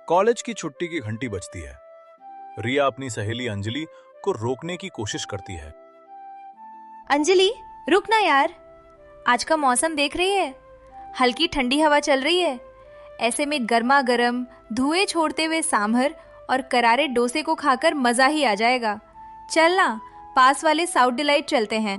College की छुट्टी की घंटी बजती है। रिया अपनी सहेली अंजलि को रोकने की कोशिश करती है। अंजलि, रुक ना यार। आज का मौसम देख रही है, हल्की ठंडी हवा चल रही है। ऐसे में गर्मा गर्म धुएं छोड़ते हुए सांभर और करारे डोसे को खाकर मजा ही आ जाएगा। चल ना, पास वाले साउथ डिलाइट चलते हैं।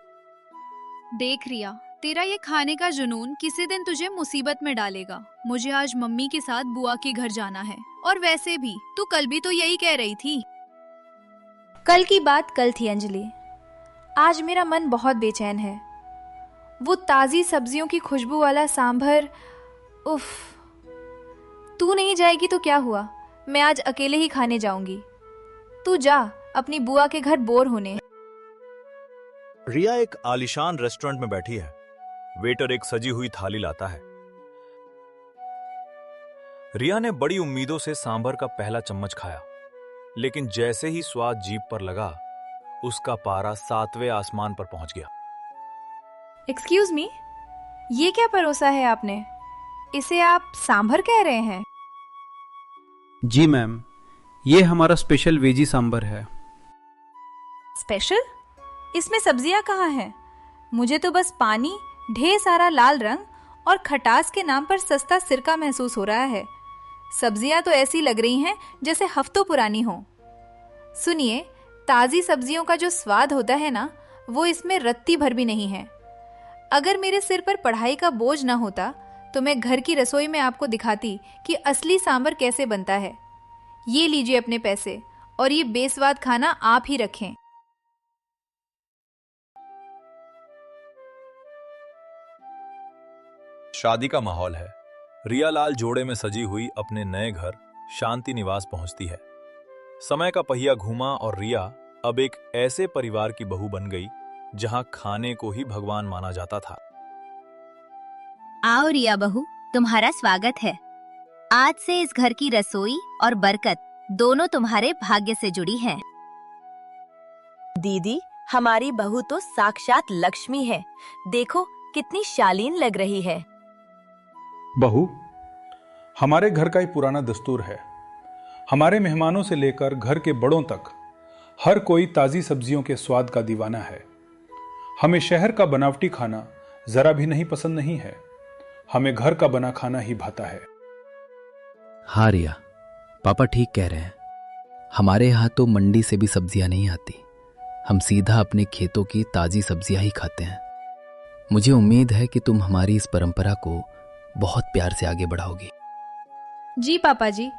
देख रिया, तेरा ये खाने का जुनून किसी दिन तुझे मुसीबत में डालेगा। मुझे आज मम्मी के साथ बुआ के घर जाना है, और वैसे भी तू कल भी तो यही कह रही थी। कल की बात कल थी अंजलि, आज मेरा मन बहुत बेचैन है। वो ताजी सब्जियों की खुशबू वाला सांभर, उफ। तू नहीं जाएगी तो क्या हुआ, मैं आज अकेले ही खाने जाऊंगी। तू जा अपनी बुआ के घर बोर होने। रिया एक आलीशान रेस्टोरेंट में बैठी है। वेटर एक सजी हुई थाली लाता है। रिया ने बड़ी उम्मीदों से सांभर का पहला चम्मच खाया, लेकिन जैसे ही स्वाद जीभ पर लगा, उसका पारा 7वें आसमान पर पहुंच गया। एक्सक्यूज मी, ये क्या परोसा है आपने? इसे आप सांभर कह रहे हैं? जी मैम, ये हमारा स्पेशल वेजी सांभर है। स्पेशल? इसमें सब्जियां कहाँ हैं? मुझे तो बस पानी, ढेर सारा लाल रंग और खटास के नाम पर सस्ता सिरका महसूस हो रहा है। सब्जियां तो ऐसी लग रही हैं जैसे हफ्तों पुरानी हो। सुनिए, ताजी सब्जियों का जो स्वाद होता है ना, वो इसमें रत्ती भर भी नहीं है। अगर मेरे सिर पर पढ़ाई का बोझ ना होता तो मैं घर की रसोई में आपको दिखाती कि असली सांभर कैसे बनता है। ये लीजिए अपने पैसे, और ये बेस्वाद खाना आप ही रखें। शादी का माहौल है। रिया लाल जोड़े में सजी हुई अपने नए घर शांति निवास पहुंचती है। समय का पहिया घूमा और रिया अब एक ऐसे परिवार की बहू बन गई जहां खाने को ही भगवान माना जाता था। आओ रिया बहू, तुम्हारा स्वागत है। आज से इस घर की रसोई और बरकत दोनों तुम्हारे भाग्य से जुड़ी है। दीदी, हमारी बहू तो साक्षात लक्ष्मी है। देखो कितनी शालीन लग रही है। बहू, हमारे घर का एक पुराना दस्तूर है। हमारे मेहमानों से लेकर घर के बड़ों तक हर कोई ताजी सब्जियों के स्वाद का दीवाना है। हमें शहर का बनावटी खाना जरा भी नहीं पसंद नहीं है। हमें घर का बना खाना ही भाता है। हाँ रिया, पापा ठीक कह रहे हैं। हमारे यहाँ तो मंडी से भी सब्जियां नहीं आती। हम सीधा अपने खेतों की ताजी सब्जियां ही खाते हैं। मुझे उम्मीद है कि तुम हमारी इस परंपरा को बहुत प्यार से आगे बढ़ाओगी। जी पापा जी,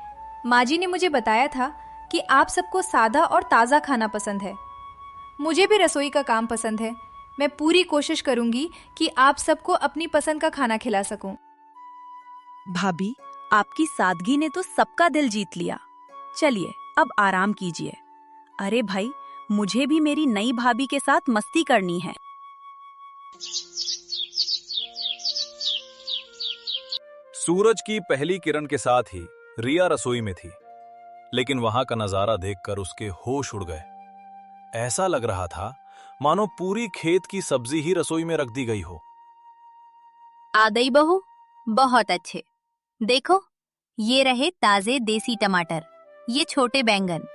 माँ जी ने मुझे बताया था कि आप सबको सादा और ताज़ा खाना पसंद है। मुझे भी रसोई का काम पसंद है। मैं पूरी कोशिश करूंगी कि आप सबको अपनी पसंद का खाना खिला सकूं। भाभी, आपकी सादगी ने तो सबका दिल जीत लिया। चलिए अब आराम कीजिए। अरे भाई, मुझे भी मेरी नई भाभी के साथ मस्ती करनी है। सूरज की पहली किरण के साथ ही रिया रसोई में थी, लेकिन वहां का नजारा देखकर उसके होश उड़ गए। ऐसा लग रहा था मानो पूरी खेत की सब्जी ही रसोई में रख दी गई हो। आ गई बहू, बहुत अच्छे। देखो, ये रहे ताजे देसी टमाटर, ये छोटे बैंगन,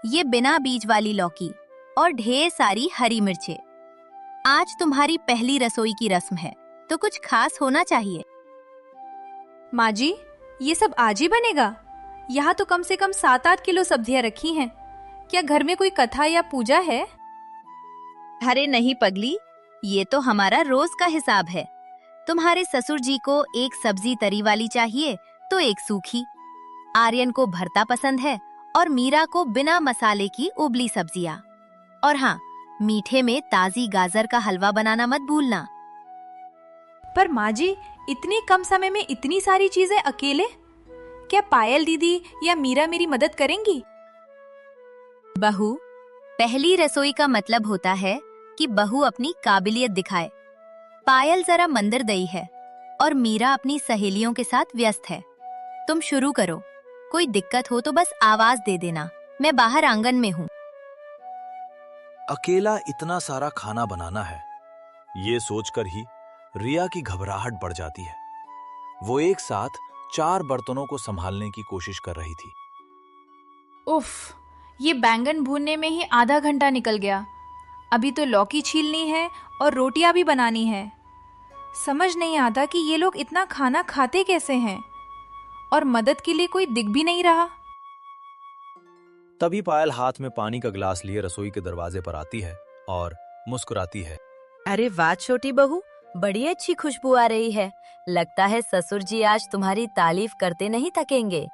ये बिना बीज वाली लौकी और ढेर सारी हरी मिर्चें। आज तुम्हारी पहली रसोई की रस्म है, तो कुछ खास होना चाहिए। माँ जी, ये सब आज ही बनेगा? यहाँ तो कम से कम 7-8 किलो सब्जियाँ रखी हैं। क्या घर में कोई कथा या पूजा है? अरे नहीं पगली, ये तो हमारा रोज का हिसाब है। तुम्हारे ससुर जी को एक सब्जी तरी वाली चाहिए तो एक सूखी, आर्यन को भरता पसंद है और मीरा को बिना मसाले की उबली सब्जियाँ। और हाँ, मीठे में ताजी गाजर का हलवा बनाना मत भूलना। पर माँ जी, इतनी कम समय में इतनी सारी चीजें अकेले? क्या पायल दीदी या मीरा मेरी मदद करेंगी? बहू, पहली रसोई का मतलब होता है कि बहू अपनी काबिलियत दिखाए। पायल जरा मंदिरदई है और मीरा अपनी सहेलियों के साथ व्यस्त है। तुम शुरू करो। कोई दिक्कत हो तो बस आवाज दे देना, मैं बाहर आंगन में हूँ। अकेला इतना सारा खाना बनाना है, ये सोचकर ही रिया की घबराहट बढ़ जाती है। वो एक साथ 4 बर्तनों को संभालने की कोशिश कर रही थी। उफ, ये बैंगन भूनने में ही आधा घंटा निकल गया। अभी तो लौकी छीलनी है और रोटियां भी बनानी है। समझ नहीं आता कि ये लोग इतना खाना खाते कैसे हैं, और मदद के लिए कोई दिख भी नहीं रहा। तभी पायल हाथ में पानी का गिलास लिए रसोई के दरवाजे पर आती है और मुस्कुराती है। अरे वाह छोटी बहू, बड़ी अच्छी खुशबू आ रही है। लगता है ससुर जी आज तुम्हारी तारीफ करते नहीं थकेंगे।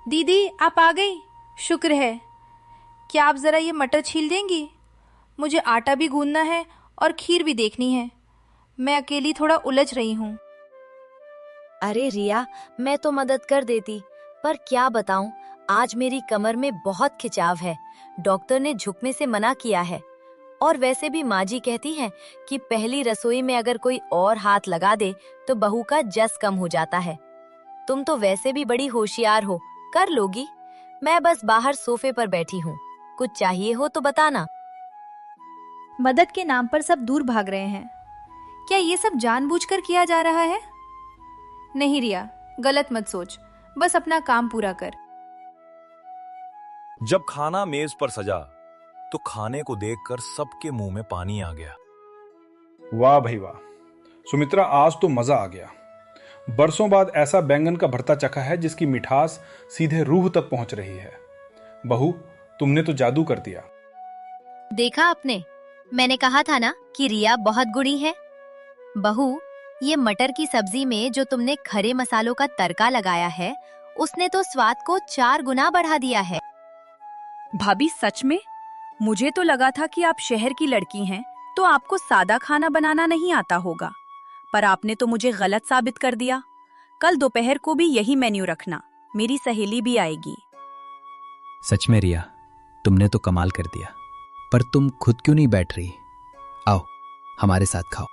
दीदी, आप आ गई, शुक्र है। क्या आप जरा ये मटर छील देंगी? मुझे आटा भी गूंदना है और खीर भी देखनी है। मैं अकेली थोड़ा उलझ रही हूँ। अरे रिया, मैं तो मदद कर देती, पर क्या बताऊं, आज मेरी कमर में बहुत खिंचाव है। डॉक्टर ने झुकने से मना किया है। और वैसे भी माँ जी कहती हैं कि पहली रसोई में अगर कोई और हाथ लगा दे तो बहू का जस कम हो जाता है। तुम तो वैसे भी बड़ी होशियार हो, कर लोगी। मैं बस बाहर सोफे पर बैठी हूँ, कुछ चाहिए हो तो बताना। मदद के नाम पर सब दूर भाग रहे हैं। क्या ये सब जानबूझकर किया जा रहा है? नहीं रिया, गलत मत सोच, बस अपना काम पूरा कर। जब खाना मेज पर सजा तो खाने को देखकर सबके मुंह में पानी आ गया। वाह भाई वाह सुमित्रा, आज तो मजा आ गया। बरसों बाद ऐसा बैंगन का भरता चखा है जिसकी मिठास सीधे रूह तक पहुंच रही है। बहू, तुमने तो जादू कर दिया। देखा आपने, मैंने कहा था ना कि रिया बहुत गुणी है। बहू, ये मटर की सब्जी में जो तुमने खरे मसालों का तड़का लगाया है, उसने तो स्वाद को 4 गुना बढ़ा दिया है। भाभी सच में? मुझे तो लगा था कि आप शहर की लड़की हैं तो आपको सादा खाना बनाना नहीं आता होगा, पर आपने तो मुझे गलत साबित कर दिया। कल दोपहर को भी यही मेन्यू रखना, मेरी सहेली भी आएगी। सच में रिया, तुमने तो कमाल कर दिया। पर तुम खुद क्यों नहीं बैठ रही? आओ, हमारे साथ खाओ।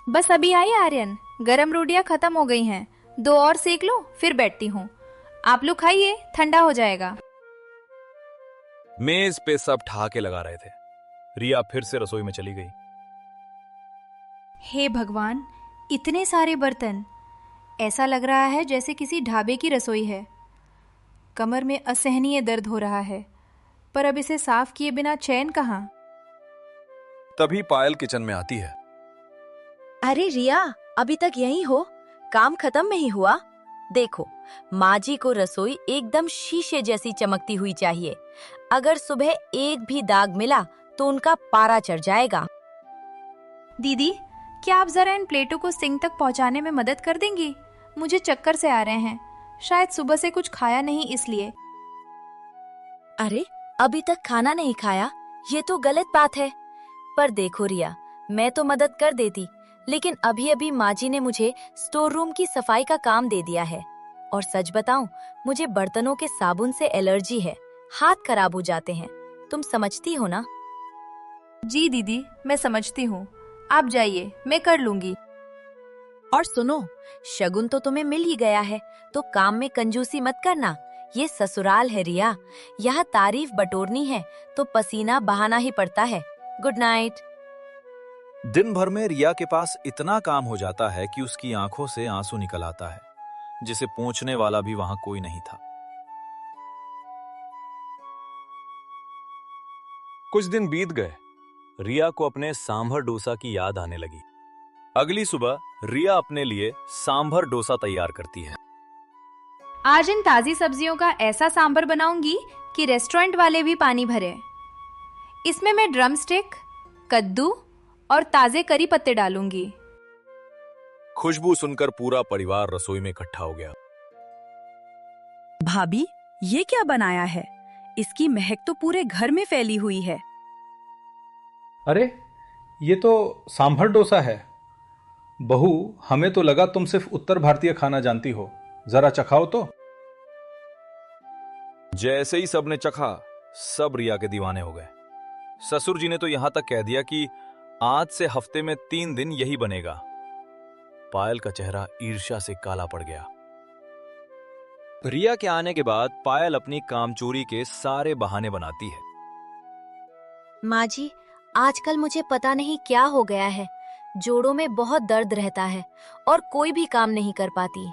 बस अभी आई आर्यन, गरम रोटियां खत्म हो गई हैं। 2 और सेक लो, फिर बैठती हूँ। आप लोग खाइए, ठंडा हो जाएगा। मेज पे सब ठहाके लगा रहे थे। रिया फिर से रसोई में चली गई। हे भगवान, इतने सारे बर्तन! ऐसा लग रहा है जैसे किसी ढाबे की रसोई है। कमर में असहनीय दर्द हो रहा है, पर अब इसे साफ किए बिना चैन कहाँ। तभी पायल किचन में आती है। अरे रिया, अभी तक यहीं हो? काम खत्म नहीं हुआ? देखो, माँ जी को रसोई एकदम शीशे जैसी चमकती हुई चाहिए। अगर सुबह एक भी दाग मिला तो उनका पारा चढ़ जाएगा। दीदी, क्या आप जरा इन प्लेटों को सिंक तक पहुंचाने में मदद कर देंगी? मुझे चक्कर से आ रहे हैं, शायद सुबह से कुछ खाया नहीं इसलिए। अरे, अभी तक खाना नहीं खाया? ये तो गलत बात है। पर देखो रिया, मैं तो मदद कर देती, लेकिन अभी अभी माँ जी ने मुझे स्टोर रूम की सफाई का काम दे दिया है। और सच बताऊं, मुझे बर्तनों के साबुन से एलर्जी है, हाथ खराब हो जाते हैं। तुम समझती हो ना? जी दीदी, मैं समझती हूँ। आप जाइए, मैं कर लूंगी। और सुनो, शगुन तो तुम्हें मिल ही गया है, तो काम में कंजूसी मत करना। ये ससुराल है रिया, यहाँ तारीफ बटोरनी है तो पसीना बहाना ही पड़ता है। Good night. दिन भर में रिया के पास इतना काम हो जाता है कि उसकी आंखों से आंसू निकल आता है, जिसे पूछने वाला भी वहां कोई नहीं था। कुछ दिन बीत गए। रिया को अपने सांभर डोसा की याद आने लगी। अगली सुबह रिया अपने लिए सांभर डोसा तैयार करती है। आज इन ताजी सब्जियों का ऐसा सांभर बनाऊंगी कि रेस्टोरेंट वाले भी पानी भरे। इसमें मैं ड्रम स्टिक, कद्दू और ताजे करी पत्ते डालूंगी। खुशबू सुनकर पूरा परिवार रसोई में इकट्ठा हो गया। भाभी, ये क्या बनाया है? इसकी महक तो पूरे घर में फैली हुई है। अरे, ये तो सांभर डोसा है। बहू, हमें तो लगा तुम सिर्फ उत्तर भारतीय खाना जानती हो, जरा चखाओ तो। जैसे ही सबने चखा, सब रिया के दीवाने हो गए। ससुर जी ने तो यहां तक कह दिया कि आज से हफ्ते में 3 दिन यही बनेगा। पायल का चेहरा ईर्ष्या से काला पड़ गया। रिया के आने के बाद पायल अपनी कामचोरी के सारे बहाने बनाती है। माँ जी, आजकल मुझे पता नहीं क्या हो गया है। जोड़ों में बहुत दर्द रहता है और कोई भी काम नहीं कर पाती।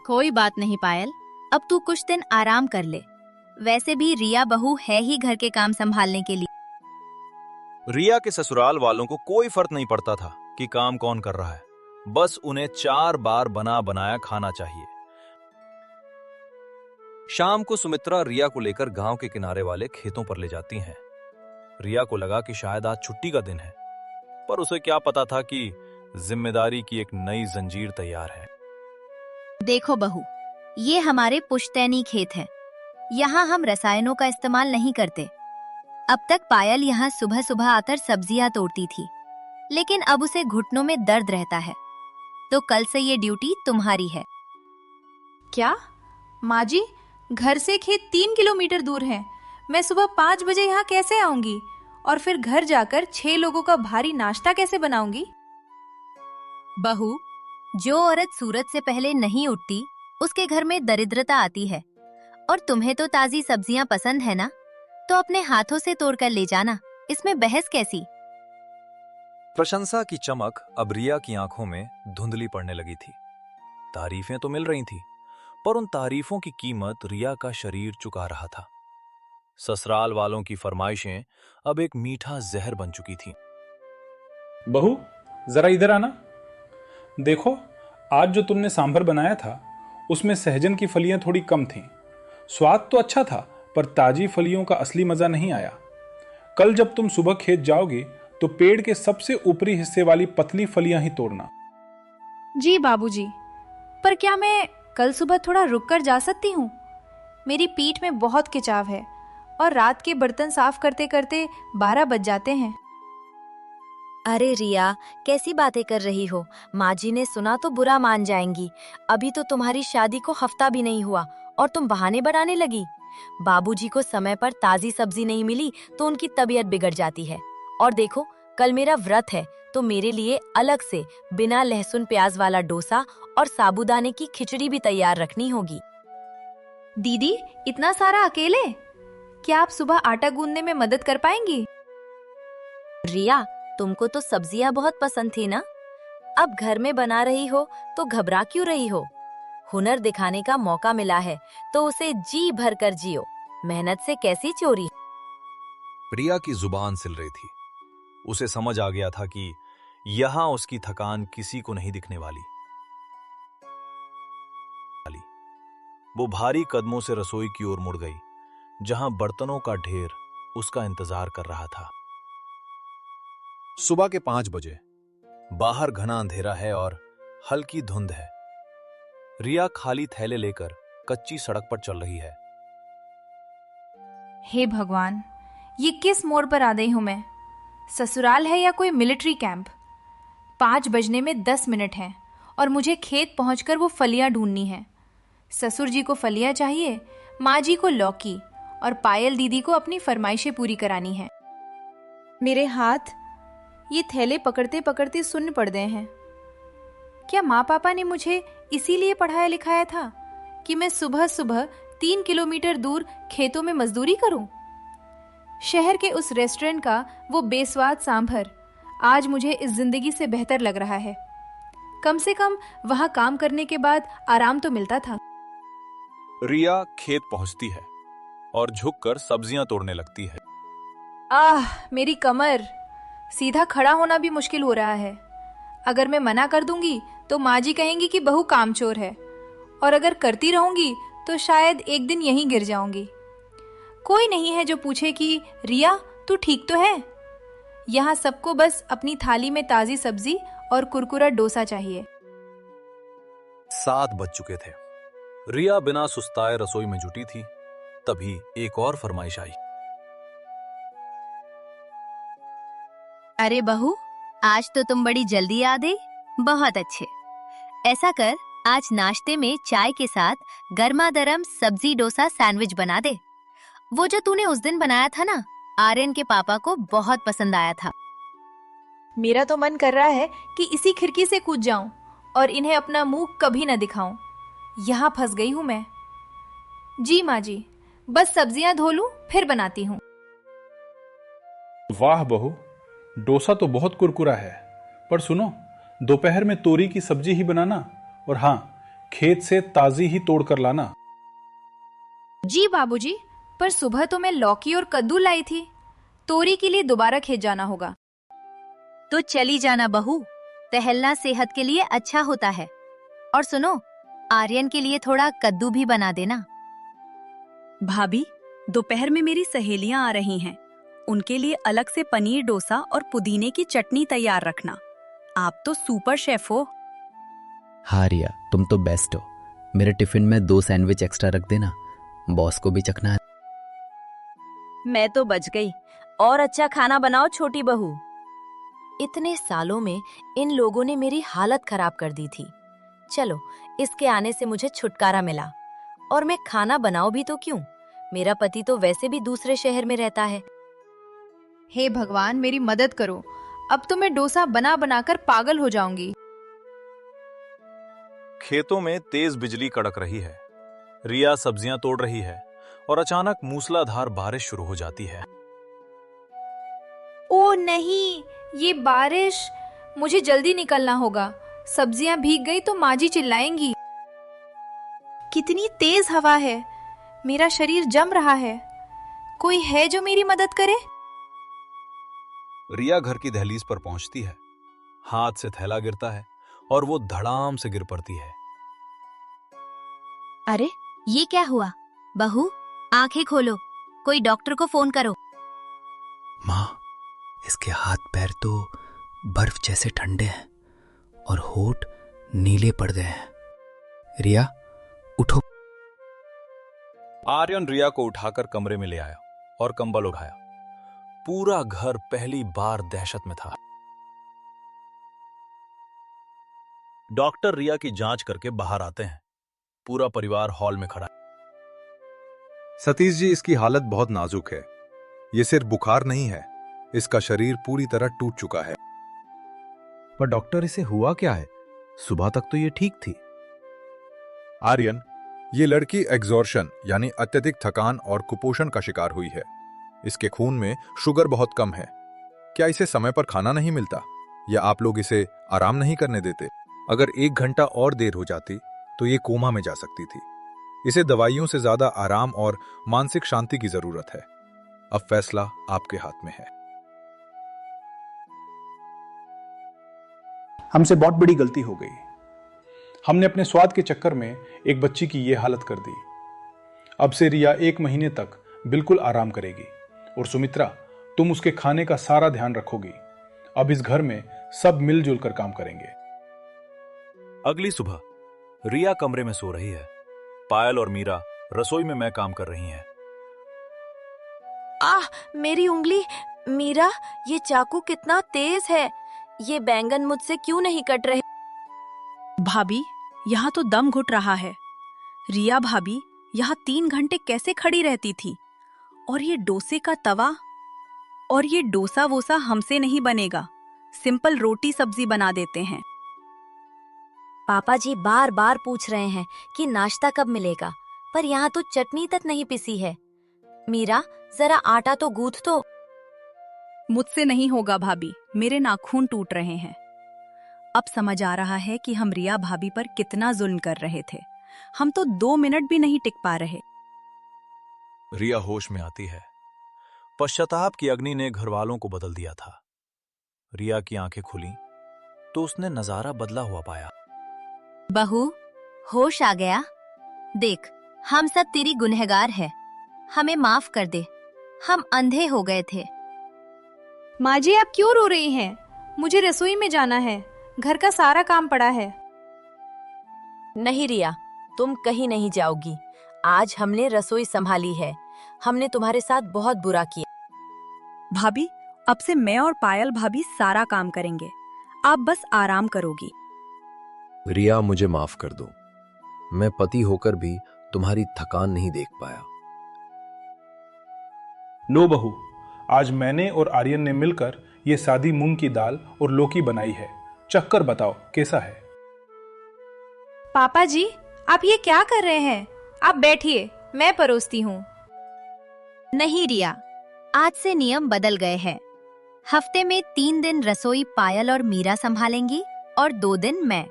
कोई बात नहीं पायल, अब तू कुछ दिन आराम कर ले। वैसे भी रिया बहू है ही घर के काम संभालने के लिए। रिया के ससुराल वालों को कोई फर्क नहीं पड़ता था कि काम कौन कर रहा है, बस उन्हें 4 बार बना बनाया खाना चाहिए। शाम को सुमित्रा रिया को लेकर गांव के किनारे वाले खेतों पर ले जाती हैं। रिया को लगा कि शायद आज छुट्टी का दिन है, पर उसे क्या पता था कि जिम्मेदारी की एक नई जंजीर तैयार है। देखो बहू, ये हमारे पुश्तैनी खेत हैं। यहाँ हम रसायनों का इस्तेमाल नहीं करते। अब तक पायल यहाँ सुबह सुबह आकर सब्जियां तोड़ती थी, लेकिन अब उसे घुटनों में दर्द रहता है, तो कल से ये ड्यूटी तुम्हारी है। क्या माँ जी, घर से खेत 3 किलोमीटर दूर है। मैं सुबह 5 बजे यहाँ कैसे आऊंगी और फिर घर जाकर 6 लोगों का भारी नाश्ता कैसे बनाऊंगी? बहू, जो औरत सूरज से पहले नहीं उठती उसके घर में दरिद्रता आती है। और तुम्हें तो ताजी सब्जियां पसंद है ना, तो अपने हाथों से तोड़कर ले जाना, इसमें बहस कैसी? प्रशंसा की चमक अब रिया की आंखों में धुंधली पड़ने लगी थी। तारीफें तो मिल रही थी, पर उन तारीफों की कीमत रिया का शरीर चुका रहा था। ससुराल वालों की फरमाइशें अब एक मीठा जहर बन चुकी थीं। बहू, जरा इधर आना। देखो, आज जो तुमने सांभर बनाया था उसमें सहजन की फलियां थोड़ी कम थीं। स्वाद तो अच्छा था, पर ताजी फलियों का असली मजा नहीं आया। कल जब तुम सुबह खेत जाओगे तो पेड़ के सबसे ऊपरी हिस्से वाली पतली फलियां ही तोड़ना। जी बाबूजी, पर क्या मैं कल सुबह थोड़ा रुक कर जा सकती हूँ? मेरी पीठ में बहुत खिंचाव है और रात के बर्तन साफ करते करते 12 बज जाते हैं। अरे रिया, कैसी बातें कर रही हो? माँ जी ने सुना तो बुरा मान जाएंगी। अभी तो तुम्हारी शादी को हफ्ता भी नहीं हुआ और तुम बहाने बनाने लगी। बाबूजी को समय पर ताजी सब्जी नहीं मिली तो उनकी तबीयत बिगड़ जाती है। और देखो, कल मेरा व्रत है, तो मेरे लिए अलग से बिना लहसुन प्याज वाला डोसा और साबूदाने की खिचड़ी भी तैयार रखनी होगी। दीदी, इतना सारा अकेले? क्या आप सुबह आटा गूंदने में मदद कर पाएंगी? रिया, तुमको तो सब्जियां बहुत पसंद थी ना? अब घर में बना रही हो तो घबरा क्यों रही हो? हुनर दिखाने का मौका मिला है तो उसे जी भर कर जियो। मेहनत से कैसी चोरी। रिया की जुबान सिल रही थी। उसे समझ आ गया था कि यहां उसकी थकान किसी को नहीं दिखने वाली। वो भारी कदमों से रसोई की ओर मुड़ गई, जहां बर्तनों का ढेर उसका इंतजार कर रहा था। सुबह के 5 बजे। बाहर घना अंधेरा है और हल्की धुंध है। रिया खाली थैले लेकर कच्ची सड़क पर चल रही है। हे भगवान, ये किस मोड़ पर आ गई हूं मैं? ससुराल है या कोई मिलिट्री कैंप? 5 बजने में 10 मिनट हैं और मुझे खेत पहुंचकर वो फलियां ढूंढनी है। ससुर जी को फलियां चाहिए, माँ जी को लौकी और पायल दीदी को अपनी फरमाइशें पूरी करानी है। मेरे हाथ ये थैले पकड़ते पकड़ते सुन्न पड़ गए हैं। क्या माँ पापा ने मुझे इसीलिए पढ़ाया लिखाया था कि मैं सुबह सुबह 3 किलोमीटर दूर खेतों में मजदूरी करूं? शहर के उस रेस्टोरेंट का वो बेस्वाद सांभर आज मुझे इस जिंदगी से बेहतर लग रहा है। कम से कम वहां काम करने के बाद आराम तो मिलता था। रिया खेत पहुंचती है और झुककर सब्जियां तोड़ने लगती है। मेरी कमर। सीधा खड़ा होना भी मुश्किल हो रहा है। अगर मैं मना कर दूंगी तो माँ जी कहेंगी कि बहू कामचोर है, और अगर करती रहूंगी तो शायद एक दिन यहीं गिर जाऊंगी। कोई नहीं है जो पूछे कि रिया, तू ठीक तो है? यहाँ सबको बस अपनी थाली में ताजी सब्जी और कुरकुरा डोसा चाहिए। 7 बज चुके थे। रिया बिना सुस्ताए रसोई में जुटी थी। तभी एक और फरमाइश आई। अरे बहू, आज तो तुम बड़ी जल्दी आ गई। बहुत अच्छे। ऐसा कर, आज नाश्ते में चाय के साथ गर्मा-गर्म सब्जी डोसा सैंडविच बना दे। वो जो तूने उस दिन बनाया था ना, आर्यन के पापा को बहुत पसंद आया था। मेरा तो मन कर रहा है कि इसी खिड़की से कूद जाऊं और इन्हें अपना मुंह कभी न दिखाऊं। यहाँ फंस गई हूं मैं। जी माँ जी, बस सब्जियां धो लूं फिर बनाती हूँ। वाह बहू, डोसा तो बहुत कुरकुरा है। पर सुनो, दोपहर में तोरी की सब्जी ही बनाना, और हाँ, खेत से ताजी ही तोड़ कर लाना। जी बाबूजी, पर सुबह तो मैं लौकी और कद्दू लाई थी। तोरी के लिए दोबारा खेत जाना होगा। तो चली जाना बहू, टहलना सेहत के लिए अच्छा होता है। और सुनो, आर्यन के लिए थोड़ा कद्दू भी बना देना। भाभी, दोपहर में मेरी सहेलियां आ रही हैं। उनके लिए अलग से पनीर डोसा और पुदीने की चटनी तैयार रखना। आप तो सुपर शेफ हो। हाँ रिया, तुम तो बेस्ट हो। मेरे टिफिन में 2 सैंडविच एक्स्ट्रा रख देना, बॉस को भी चखना है। मैं तो बच गई। और अच्छा खाना बनाओ छोटी बहू। इतने सालों में इन लोगों ने मेरी हालत खराब कर दी थी। चलो, इसके आने से मुझे छुटकारा मिला। और मैं खाना बनाऊं भी तो क्यों, मेरा पति तो वैसे भी दूसरे शहर में रहता है। हे भगवान, मेरी मदद करो। अब तो मैं डोसा बना बनाकर पागल हो जाऊंगी। खेतों में तेज बिजली कड़क रही है। रिया सब्जियां तोड़ रही है और अचानक मूसलाधार बारिश शुरू हो जाती है। ओ नहीं, ये बारिश! मुझे जल्दी निकलना होगा। सब्जियां भीग गई तो माँ जी चिल्लाएंगी। कितनी तेज हवा है, मेरा शरीर जम रहा है। कोई है जो मेरी मदद करे? रिया घर की दहलीज पर पहुंचती है। हाथ से थैला गिरता है और वो धड़ाम से गिर पड़ती है। अरे, ये क्या हुआ? बहू, आंखें खोलो, कोई डॉक्टर को फोन करो। माँ, इसके हाथ पैर तो बर्फ जैसे ठंडे हैं और होठ नीले पड़ गए हैं। रिया, उठो। आर्यन रिया को उठाकर कमरे में ले आया और कंबल उठाया। पूरा घर पहली बार दहशत में था। डॉक्टर रिया की जांच करके बाहर आते हैं। पूरा परिवार हॉल में खड़ा है। सतीश जी, इसकी हालत बहुत नाजुक है। ये सिर्फ बुखार नहीं है, इसका शरीर पूरी तरह टूट चुका है। पर डॉक्टर, इसे हुआ क्या है? सुबह तक तो ये ठीक थी। आर्यन, ये लड़की एग्जॉर्शन यानी अत्यधिक थकान और कुपोषण का शिकार हुई है। इसके खून में शुगर बहुत कम है। क्या इसे समय पर खाना नहीं मिलता, या आप लोग इसे आराम नहीं करने देते? अगर 1 घंटा और देर हो जाती तो ये कोमा में जा सकती थी। इसे दवाइयों से ज्यादा आराम और मानसिक शांति की जरूरत है। अब फैसला आपके हाथ में है। हमसे बहुत बड़ी गलती हो गई। हमने अपने स्वाद के चक्कर में एक बच्ची की ये हालत कर दी। अब से रिया 1 महीने तक बिल्कुल आराम करेगी, और सुमित्रा, तुम उसके खाने का सारा ध्यान रखोगी। अब इस घर में सब मिलजुल कर काम करेंगे। अगली सुबह रिया कमरे में सो रही है। पायल और मीरा रसोई में काम कर रही हैं। आह, मेरी उंगली! मीरा, ये चाकू कितना तेज है। ये बैंगन मुझसे क्यों नहीं कट रहे? भाभी, यहाँ तो दम घुट रहा है। रिया भाभी यहाँ 3 घंटे कैसे खड़ी रहती थी? और ये डोसे का तवा, और ये डोसा वोसा हमसे नहीं बनेगा। सिंपल रोटी सब्जी बना देते हैं। पापा जी बार बार पूछ रहे हैं कि नाश्ता कब मिलेगा, पर यहाँ तो चटनी तक नहीं पिसी है। मीरा, जरा आटा तो गूंथ दो। मुझसे नहीं होगा भाभी, मेरे नाखून टूट रहे हैं। अब समझ आ रहा है कि हम रिया भाभी पर कितना जुल्म कर रहे थे। हम तो 2 मिनट भी नहीं टिक पा रहे। रिया होश में आती है। पश्चाताप की अग्नि ने घरवालों को बदल दिया था। रिया की आंखें खुली तो उसने नजारा बदला हुआ पाया। बहू, होश आ गया? देख, हम सब तेरी गुनहगार हैं। हमें माफ कर दे, हम अंधे हो गए थे। माँ जी, आप क्यों रो रही हैं? मुझे रसोई में जाना है, घर का सारा काम पड़ा है। नहीं रिया, तुम कहीं नहीं जाओगी। आज हमने रसोई संभाली है। हमने तुम्हारे साथ बहुत बुरा किया। भाभी, अब से मैं और पायल भाभी सारा काम करेंगे। आप बस आराम करोगी। रिया, मुझे माफ कर दो। मैं पति होकर भी तुम्हारी थकान नहीं देख पाया। लो बहू, आज मैंने और आर्यन ने मिलकर ये सादी मूंग की दाल और लौकी बनाई है। चखकर बताओ कैसा है। पापा जी, आप ये क्या कर रहे हैं? आप बैठिए, मैं परोसती हूँ। नहीं रिया, आज से नियम बदल गए हैं। हफ्ते में 3 दिन रसोई पायल और मीरा संभालेंगी और 2 दिन मैं।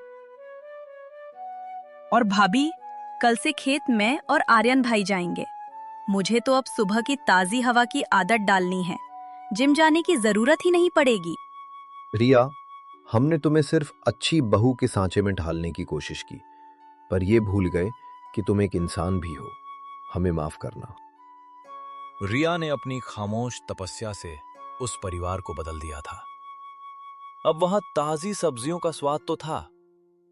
और भाभी, कल से खेत में और आर्यन भाई जाएंगे। मुझे तो अब सुबह की ताजी हवा की आदत डालनी है। जिम जाने की जरूरत ही नहीं पड़ेगी। रिया, हमने तुम्हें सिर्फ अच्छी बहू के सांचे में ढालने की कोशिश की, पर यह भूल गए कि तुम एक इंसान भी हो। हमें माफ करना। रिया ने अपनी खामोश तपस्या से उस परिवार को बदल दिया था। अब वहां ताजी सब्जियों का स्वाद तो था,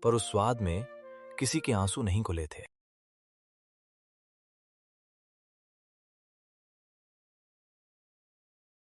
पर उस स्वाद में किसी के आंसू नहीं खुले थे।